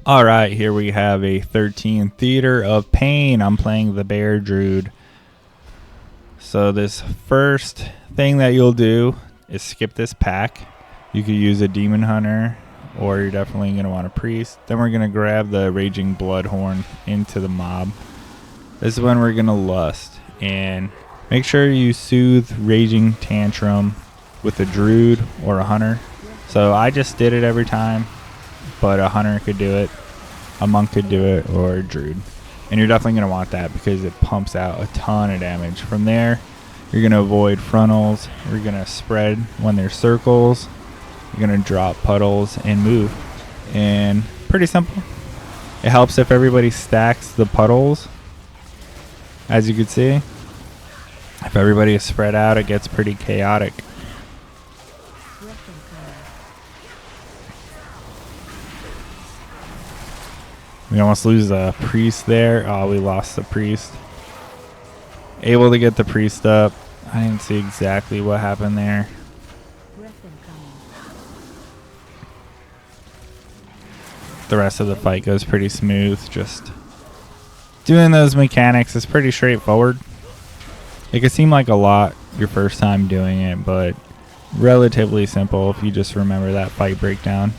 Alright, here we have a 13 Theater of Pain. I'm playing the Bear Druid. So this first thing that you'll do is skip this pack. You could use a Demon Hunter, or you're definitely going to want a Priest. Then we're going to grab the Raging Bloodhorn into the mob. This is when we're going to Lust. And make sure you soothe Raging Tantrum with a Druid or a Hunter. So I just did it every time, but a Hunter could do it, a Monk could do it, or a Druid. And you're definitely going to want that because it pumps out a ton of damage. From there, you're going to avoid frontals. You're going to spread when there's circles. You're going to drop puddles and move. And pretty simple. It helps if everybody stacks the puddles. As you can see, if everybody is spread out, it gets pretty chaotic. We almost lose the priest there. Oh, we lost the priest. Able to get the priest up. I didn't see exactly what happened there. The rest of the fight goes pretty smooth. Just doing those mechanics is pretty straightforward. It can seem like a lot your first time doing it, but relatively simple if you just remember that fight breakdown.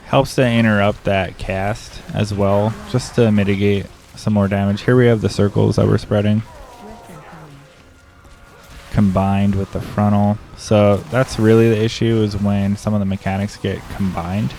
Helps to interrupt that cast as well, just to mitigate some more damage. Here we have the circles that we're spreading, combined with the frontal. So that's really the issue, is when some of the mechanics get combined.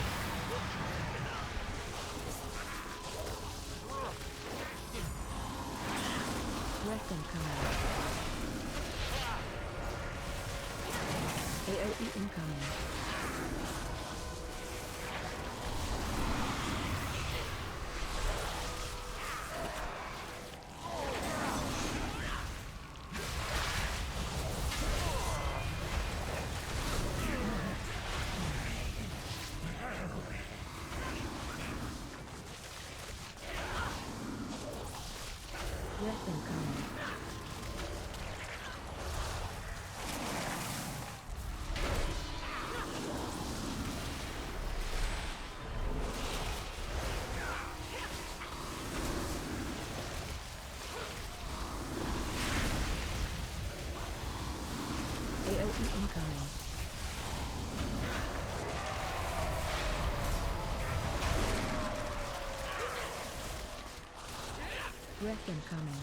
Breath incoming.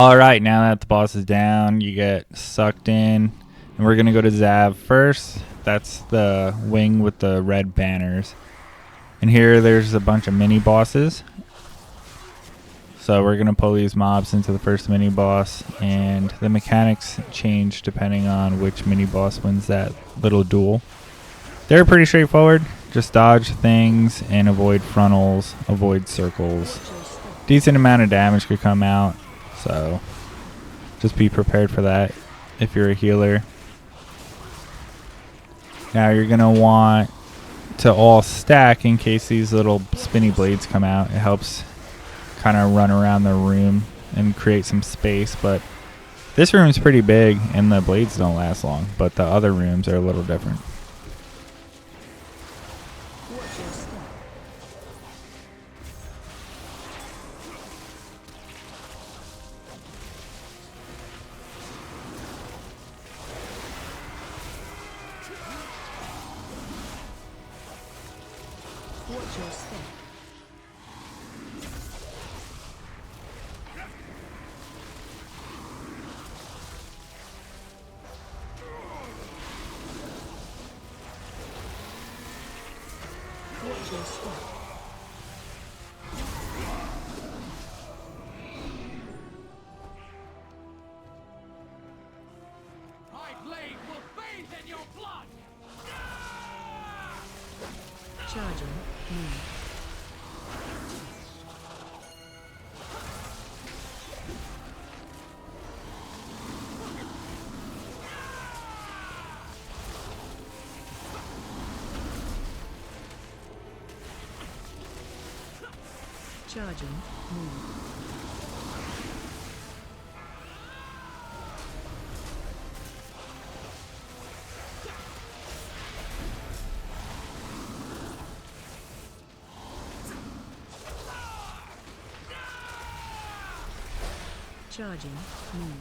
Alright, now that the boss is down, you get sucked in. And we're going to go to Zav first. That's the wing with the red banners. And here there's a bunch of mini bosses. So we're going to pull these mobs into the first mini boss. And the mechanics change depending on which mini boss wins that little duel. They're pretty straightforward. Just dodge things and avoid frontals, avoid circles. Decent amount of damage could come out. So just be prepared for that if you're a healer. Now you're going to want to all stack in case these little spinny blades come out. It helps kind of run around the room and create some space. But this room is pretty big and the blades don't last long. But the other rooms are a little different. Charging. Move. Charging. Move. Charging. Move.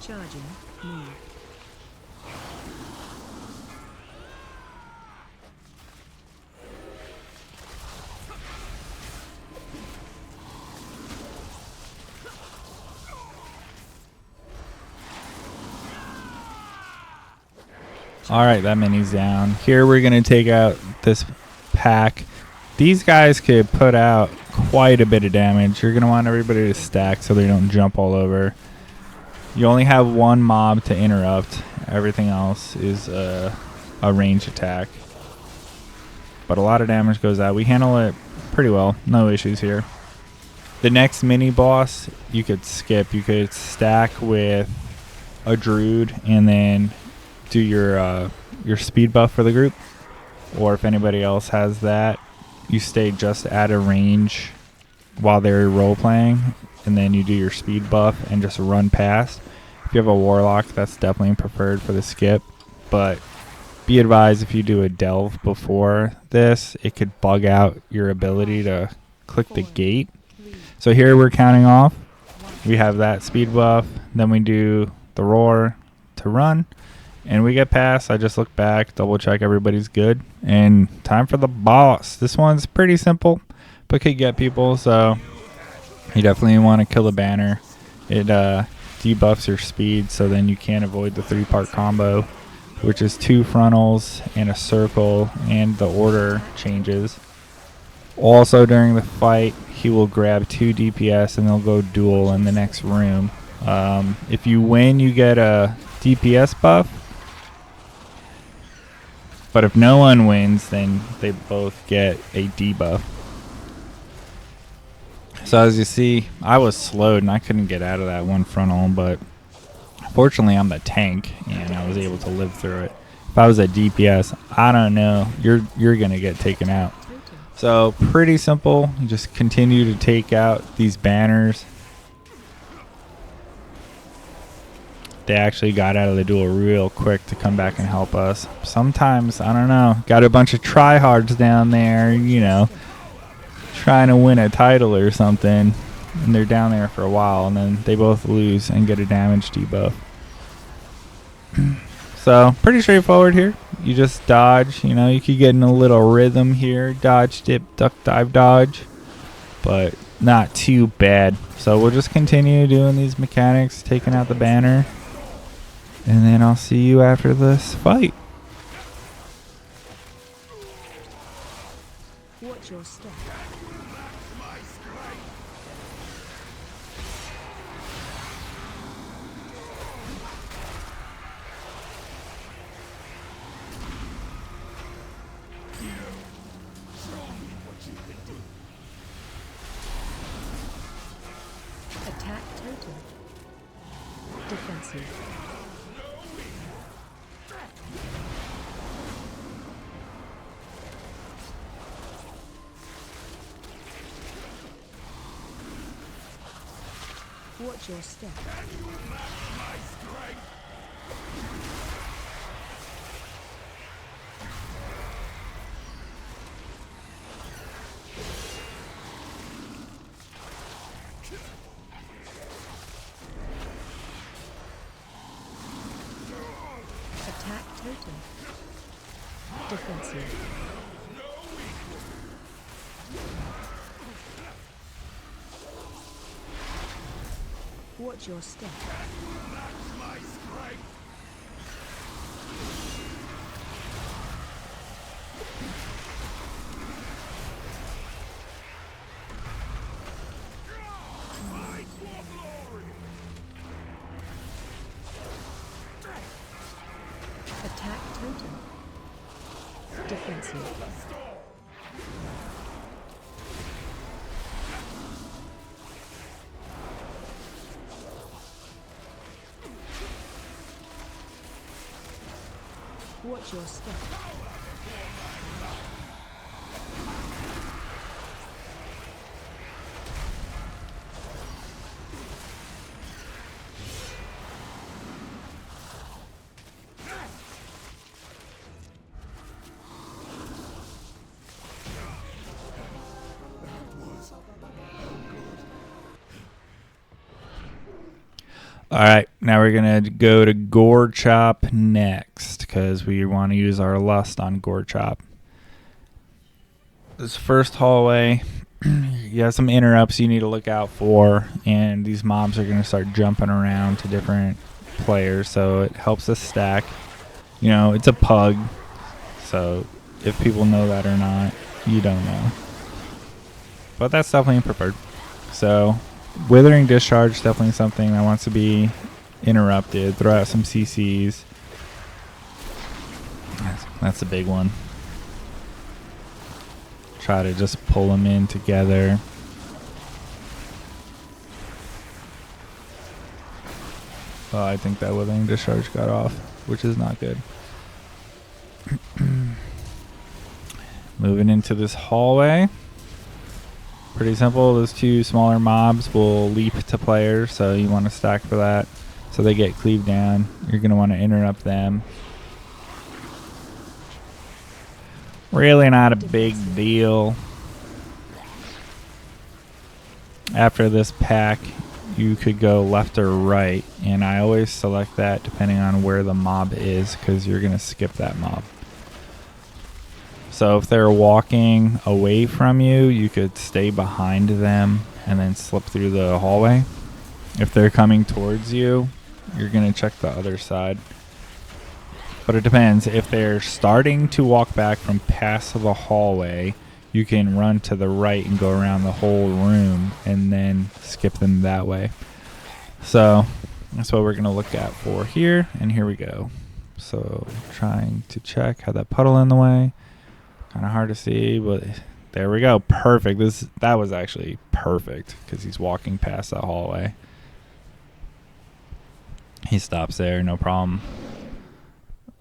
Charging. Move. All right, that mini's down. Here we're going to take out this pack. These guys could put out quite a bit of damage. You're going to want everybody to stack so they don't jump all over. You only have one mob to interrupt. Everything else is a range attack. But a lot of damage goes out. We handle it pretty well. No issues here. The next mini boss you could skip. You could stack with a druid and then do your speed buff for the group. Or if anybody else has that, you stay just at a range while they're role playing, and then you do your speed buff and just run past. If you have a warlock, that's definitely preferred for the skip, but be advised if you do a delve before this, it could bug out your ability to click the gate. So here we're counting off. We have that speed buff, then we do the roar to run, and we get past. I just look back, double check everybody's good, and time for the boss. This one's pretty simple, but could get people, so you definitely want to kill the banner. It debuffs your speed, so then you can't avoid the 3-part combo, which is 2 frontals and a circle, and the order changes. Also during the fight, he will grab 2 DPS and they'll go duel in the next room. If you win, you get a DPS buff. But if no one wins, then they both get a debuff. So as you see, I was slowed and I couldn't get out of that one frontal, but fortunately I'm the tank and I was able to live through it. If I was a DPS, I don't know, you're gonna get taken out. So pretty simple. You just continue to take out these banners. They actually got out of the duel real quick to come back and help us. Sometimes, I don't know, got a bunch of tryhards down there, you know, trying to win a title or something, and they're down there for a while, and then they both lose and get a damage debuff. So, pretty straightforward here. You just dodge, you know, you could get in a little rhythm here. Dodge, dip, duck, dive, dodge. But not too bad. So, we'll just continue doing these mechanics, taking out the banner. And then I'll see you after this fight. Watch your step. Attack total. Defensive. Watch your step. Attack total. Defensive. Watch your step. totem. Defensive. Watch your step. All right, now we're going to go to Gore Chop next because we want to use our Lust on Gore Chop. This first hallway, you have some interrupts you need to look out for, and these mobs are going to start jumping around to different players, so it helps us stack. You know, it's a pug, so if people know that or not, you don't know. But that's definitely preferred. So Withering Discharge is definitely something that wants to be interrupted. Throw out some CCs. That's a big one. Try to just pull them in together. Oh, I think that Withering Discharge got off, which is not good. Moving into this hallway. Pretty simple. Those two smaller mobs will leap to players, so you want to stack for that. So they get cleaved down. You're going to want to interrupt them. Really not a big deal. After this pack, you could go left or right, and I always select that depending on where the mob is because you're going to skip that mob. So if they're walking away from you, you could stay behind them and then slip through the hallway. If they're coming towards you, you're going to check the other side. But it depends. If they're starting to walk back from past the hallway, you can run to the right and go around the whole room and then skip them that way. So that's what we're going to look at for here. And here we go. So trying to check, have that puddle in the way. Kind of hard to see, but there we go. Perfect. That was actually perfect because he's walking past that hallway. He stops there, no problem.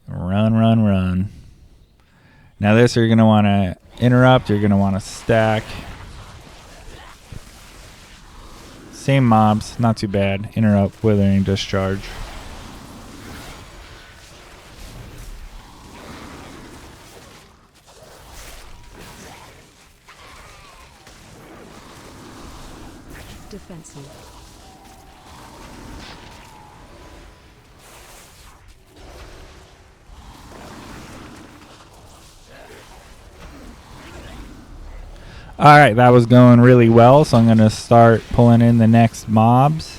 Run, run, run. Now this you're going to want to interrupt. You're going to want to stack. Same mobs, not too bad. Interrupt, Withering Discharge. Defensive. All right, that was going really well, so I'm going to start pulling in the next mobs.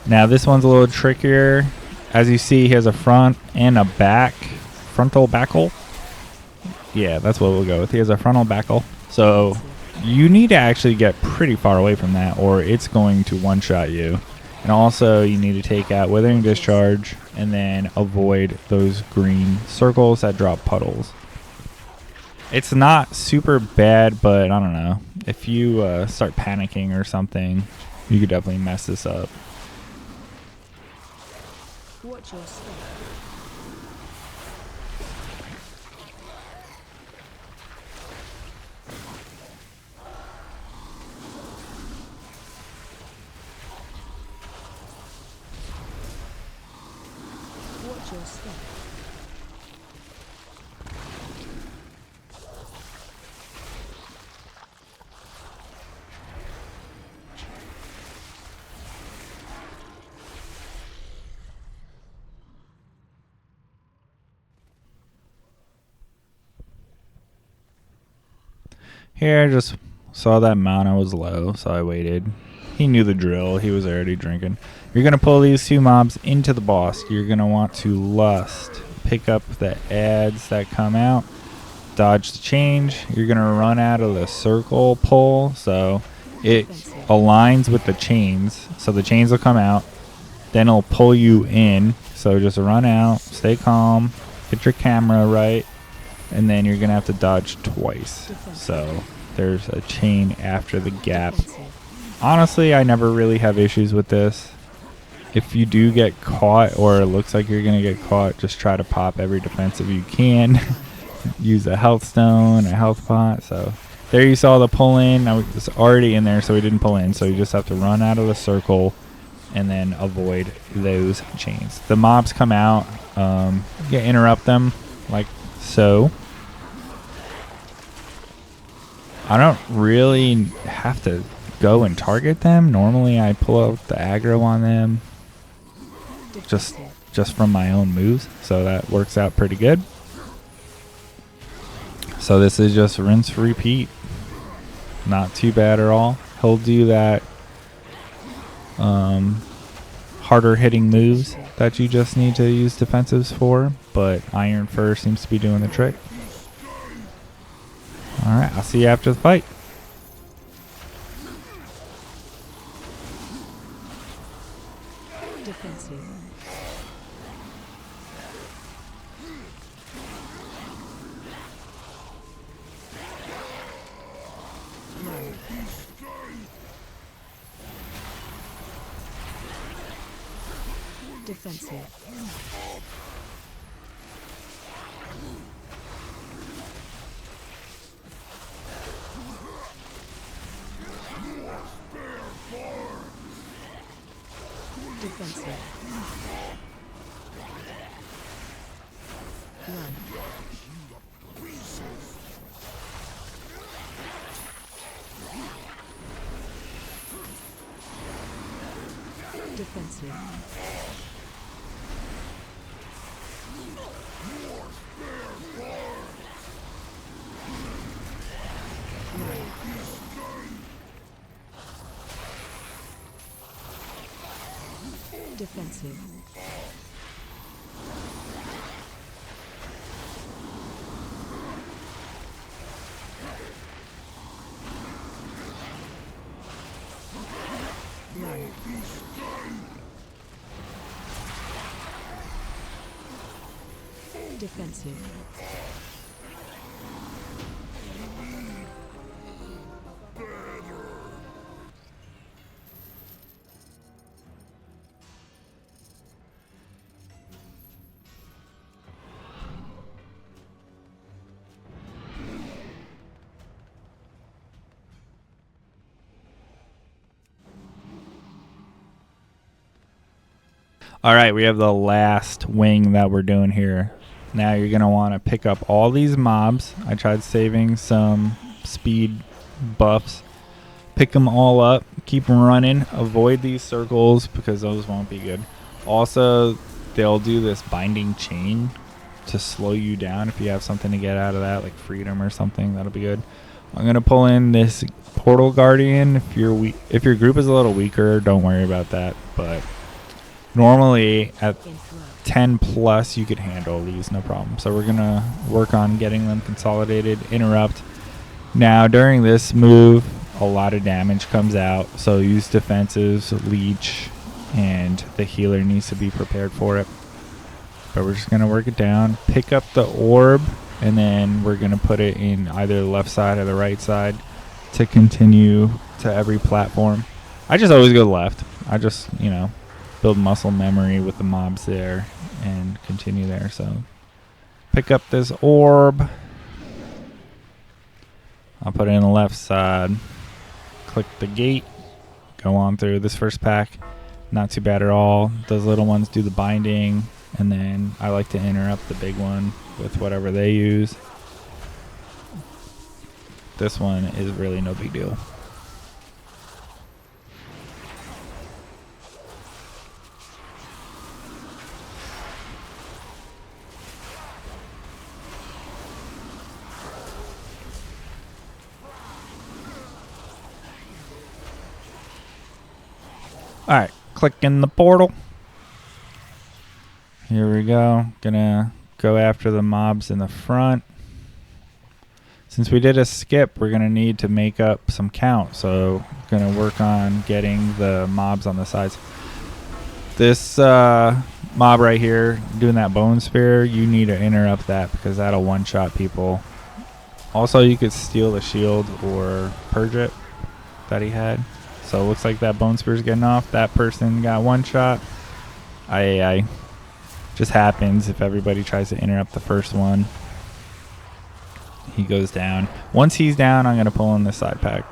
Now this one's a little trickier. As you see, he has a front and a back. Frontal backle? Yeah, that's what we'll go with. He has a frontal backle. So you need to actually get pretty far away from that or it's going to one-shot you. And also you need to take out Withering Discharge and then avoid those green circles that drop puddles. It's not super bad, but I don't know. If you start panicking or something, you could definitely mess this up. Watch your step. Watch your step. Here, I just saw that mana was low, so I waited. He knew the drill. He was already drinking. You're going to pull these two mobs into the boss. You're going to want to Lust. Pick up the adds that come out. Dodge the change. You're going to run out of the circle pull, so it aligns with the chains. So the chains will come out. Then it'll pull you in. So just run out. Stay calm. get your camera right, and then you're gonna have to dodge twice. Defensive. So there's a chain after the gap. Defensive. Honestly, I never really have issues with this. If you do get caught, or it looks like you're gonna get caught, just try to pop every defensive you can. Use a health stone, a health pot. So there you saw the pull in. I was already in there, so we didn't pull in. So you just have to run out of the circle and then avoid those chains. The mobs come out. You interrupt them like so. I don't really have to go and target them. Normally I pull out the aggro on them just from my own moves, so that works out pretty good. So this is just rinse repeat. Not too bad at all. He'll do that harder hitting moves that you just need to use defensives for, but Iron Fur seems to be doing the trick. Alright, I'll see you after the fight. Defensive. Defensive. Defensive. Run. Defensive. Defensive. Run. Defensive. All right, we have the last wing that we're doing here. Now you're going to want to pick up all these mobs. I tried saving some speed buffs. Pick them all up. Keep them running. Avoid these circles because those won't be good. Also, they'll do this binding chain to slow you down if you have something to get out of that, like freedom or something. That'll be good. I'm going to pull in this portal guardian. If your group is a little weaker, don't worry about that. But normally at 10 plus you could handle these no problem. So we're gonna work on getting them consolidated. Interrupt. Now during this move a lot of damage comes out, so use defensives, leech, and the healer needs to be prepared for it. But we're just gonna work it down. Pick up the orb, and then we're gonna put it in either the left side or the right side to continue to every platform. I just always go left. I just, build muscle memory with the mobs there and continue there. So pick up this orb. I'll put it in the left side. Click the gate. Go on through this first pack. Not too bad at all. Those little ones do the binding, and then I like to interrupt the big one with whatever they use. This one is really no big deal. Alright, click in the portal. Here we go. Gonna go after the mobs in the front. Since we did a skip, we're gonna need to make up some count. So gonna work on getting the mobs on the sides. This mob right here doing that bone spear, you need to interrupt that because that'll one-shot people. Also, you could steal the shield or purge it that he had. So it looks like that bone spear's getting off. That person got one shot. Aye. Just happens if everybody tries to interrupt the first one. He goes down. Once he's down, I'm going to pull in this side pack.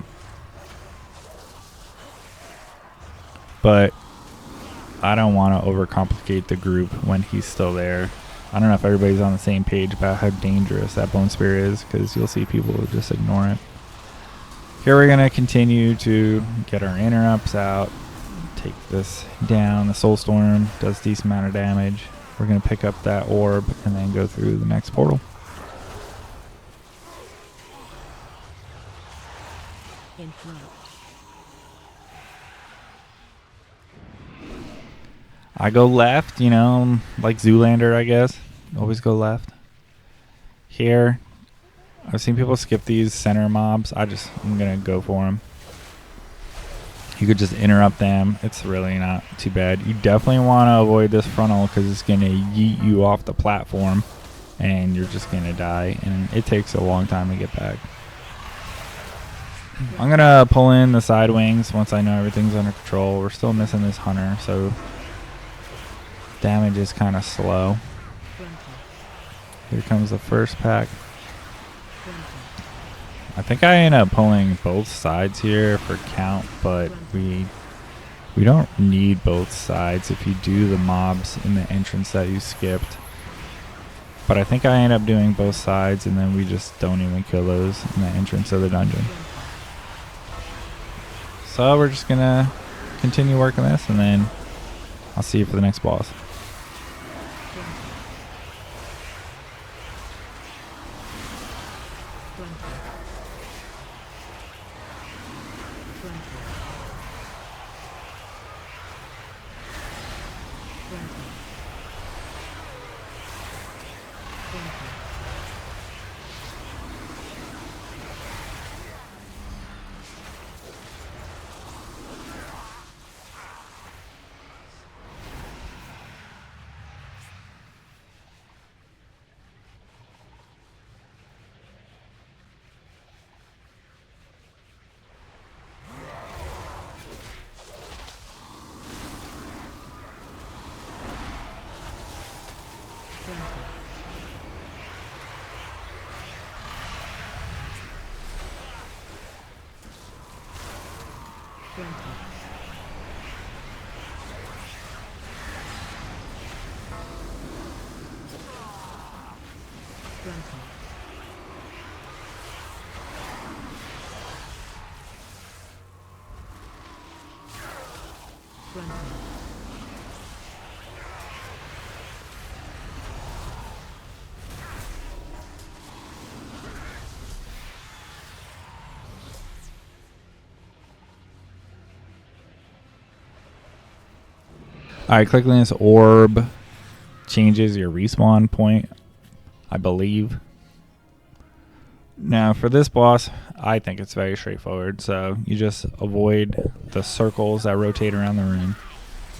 But I don't want to overcomplicate the group when he's still there. I don't know if everybody's on the same page about how dangerous that bone spear is, because you'll see people will just ignore it. Here we're going to continue to get our interrupts out. Take this down. The Soul Storm does a decent amount of damage. We're going to pick up that orb and then go through the next portal. I go left, you know, like Zoolander, I guess. Always go left. Here, I've seen people skip these center mobs. I'm going to go for them. You could just interrupt them. It's really not too bad. You definitely want to avoid this frontal because it's going to yeet you off the platform and you're just going to die. And it takes a long time to get back. I'm going to pull in the side wings once I know everything's under control. We're still missing this hunter, so damage is kind of slow. Here comes the first pack. I think I end up pulling both sides here for count, but we don't need both sides if you do the mobs in the entrance that you skipped. But I think I end up doing both sides and then we just don't even kill those in the entrance of the dungeon. So we're just gonna continue working this and then I'll see you for the next boss. Alright, clicking this orb changes your respawn point, I believe. Now for this boss, I think it's very straightforward. So you just avoid the circles that rotate around the room.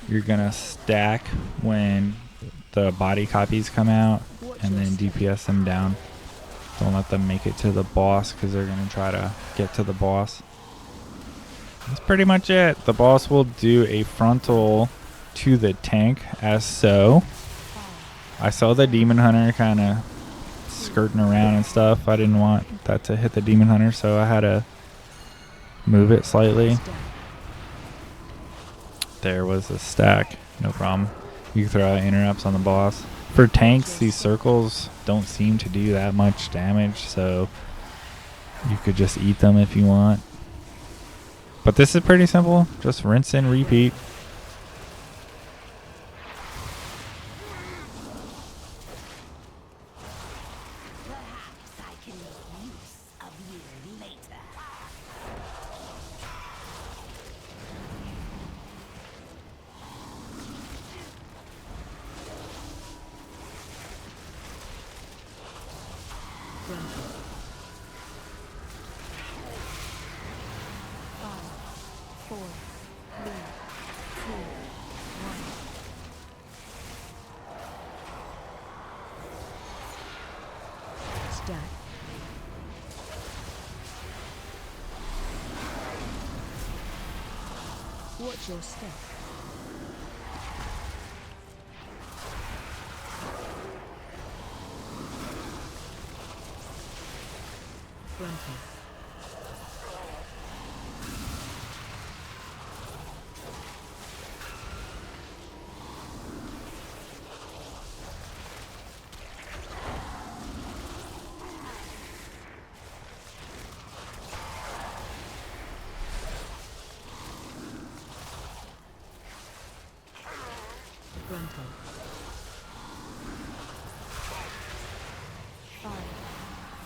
You're going to stack when the body copies come out and then DPS them down. Don't let them make it to the boss because they're going to try to get to the boss. That's pretty much it. The boss will do a frontal to the tank as so. I saw the demon hunter kind of skirting around and stuff. I didn't want that to hit the demon hunter, so I had to move it slightly. There was a stack, no problem. You can throw out interrupts on the boss. For tanks, these circles don't seem to do that much damage, so you could just eat them if you want. But this is pretty simple. Just rinse and repeat. Stack. Watch your step. Grunting. Grunting. 5,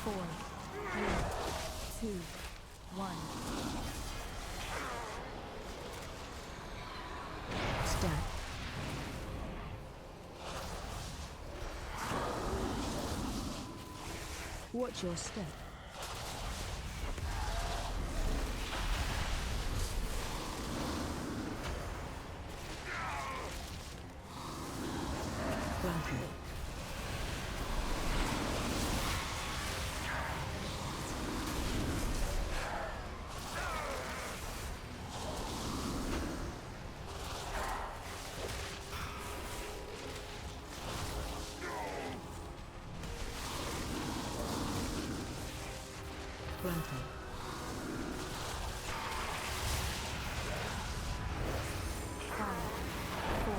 4, 3, 2, 1. Stack. Watch your step. Grunting. Grunting. 5, 4.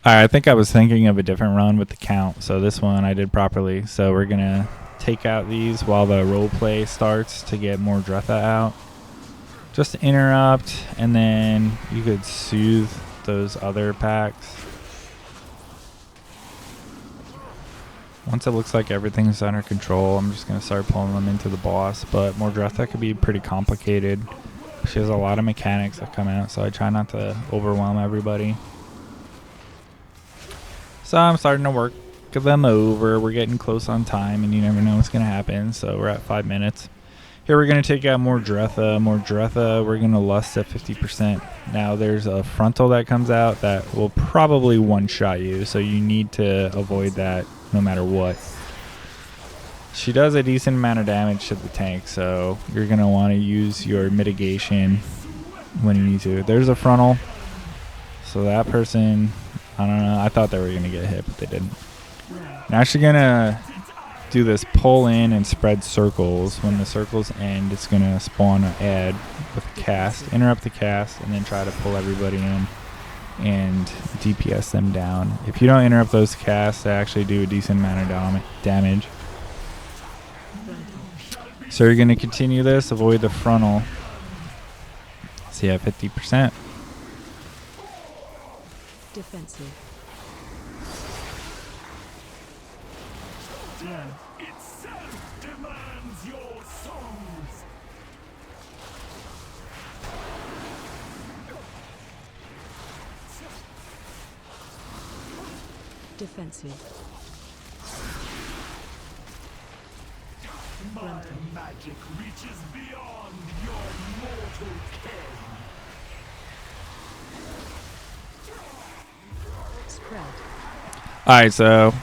Alright, I think I was thinking of a different run with the count, so this one I did properly. So we're gonna take out these while the role play starts to get more Dretha out. Just interrupt, and then you could soothe those other packs. Once it looks like everything's under control, I'm just gonna start pulling them into the boss. But more Dretha could be pretty complicated. She has a lot of mechanics that come out, so I try not to overwhelm everybody. So I'm starting to work them over. We're getting close on time, and you never know what's going to happen. So we're at 5 minutes. Here we're going to take out more Dretha. More Dretha, we're going to lust at 50%. Now there's a frontal that comes out that will probably one-shot you, so you need to avoid that no matter what. She does a decent amount of damage to the tank, so you're going to want to use your mitigation when you need to. There's a frontal. So that person, I don't know. I thought they were going to get hit, but they didn't. Now she's going to do this pull in and spread circles. When the circles end, it's going to spawn an ad with a cast, interrupt the cast, and then try to pull everybody in and DPS them down. If you don't interrupt those casts, they actually do a decent amount of damage. So you're going to continue this, avoid the frontal. So you have 50%. Defensive. Itself demands your souls. Defensive. My magic reaches beyond your mortal ken. Spread. Alright, so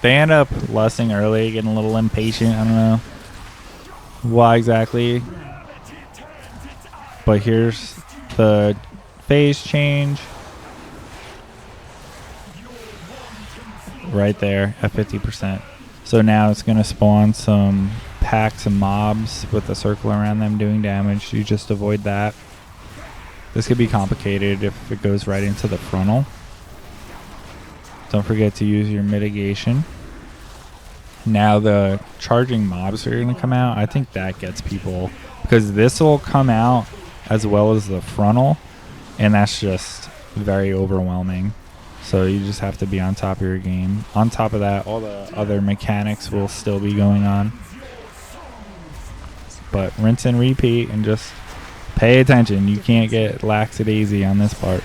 they end up lusting early, getting a little impatient. I don't know why exactly. But here's the phase change. Right there at 50%. So now it's going to spawn some packs and mobs with a circle around them doing damage. You just avoid that. This could be complicated if it goes right into the frontal. Don't forget to use your mitigation. Now the charging mobs are going to come out. I think that gets people, because this will come out as well as the frontal, and that's just very overwhelming. So you just have to be on top of your game. On top of that, all the other mechanics will still be going on. But rinse and repeat, and just pay attention. You can't get lackadaisy on this part.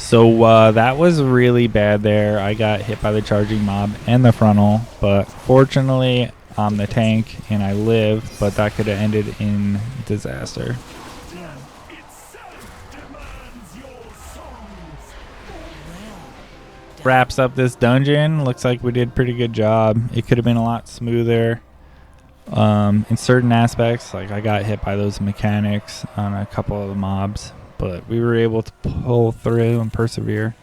So that was really bad there. I got hit by the charging mob and the frontal, but fortunately I'm the tank and I lived, but that could have ended in disaster. Death itself demands your souls. Wraps up this dungeon. Looks like we did a pretty good job. It could have been a lot smoother in certain aspects. Like I got hit by those mechanics on a couple of the mobs, but we were able to pull through and persevere.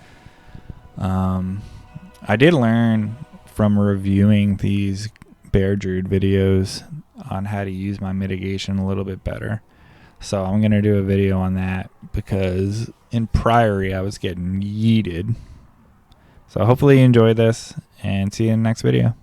I did learn from reviewing these Bear Druid videos on how to use my mitigation a little bit better. So I'm going to do a video on that because in Priory I was getting yeeted. So hopefully you enjoyed this and see you in the next video.